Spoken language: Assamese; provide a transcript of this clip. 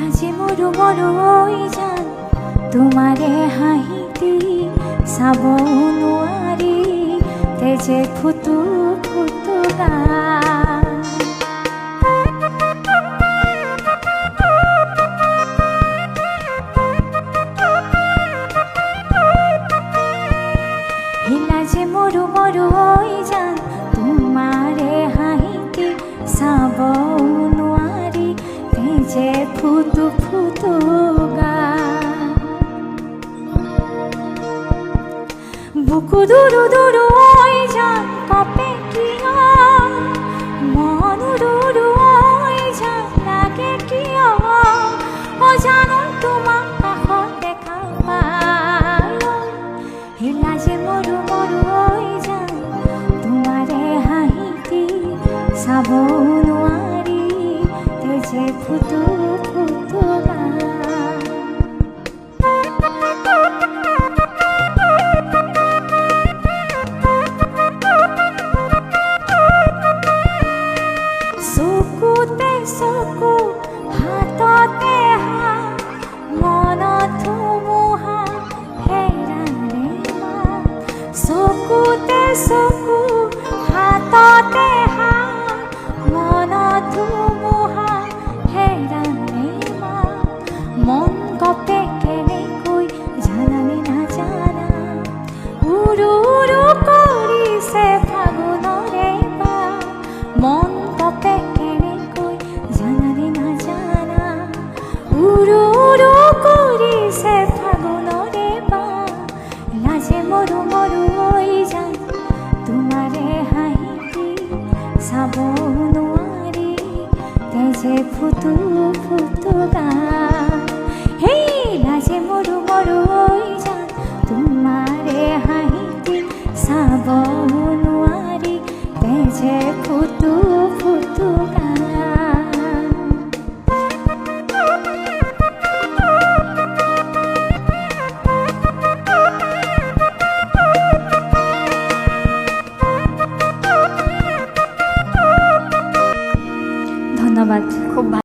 লাজে মৰু মৰৈ জান তোমাৰে হাঁহিটি চাব নোৱাৰি তেজে ফুটু ফুটুকা লাজে মৰু মৰৈ জান তোমাৰে হাঁহিটি চাব নোৱাৰি তেজে ফুটু ফুটুকা বুকু দুরু দুরু ওই জান কপে কিয় মন দুরু ওই জান লাগে কিয় ও জানো তোমাক কাষত দেখা পালো লাজে মৰু মৰৈ জান তোমাৰে হাঁহিটি চাব নোৱাৰি তেজে ফুটু ফুটুকা চকুতে চকু হাততে হাত মনত ধুমুহা হেৰাৰে মাত চকুতে চকু হাততে হাত মনত ধুমুহা হেৰাৰে মাত মন কপে কেনেকৈ জানানে নাজানা উৰু উৰু কৰিছে ফাগুনৰে বাট মন কপে কেনেকৈ জানানে নাজানা উৰু উৰু কৰিছে ফাগুনৰে বাট লাজে মৰু মৰৈ জান তোমাৰে হাঁহিটি চাব নোৱাৰি তেজে ফুটু ফুটুকা হেই লাজে মৰু মৰৈ জান তোমাৰে হাঁহিটি চাব নোৱাৰি তেজে ফুটু ফুটুকা ধন্যবাদ খুব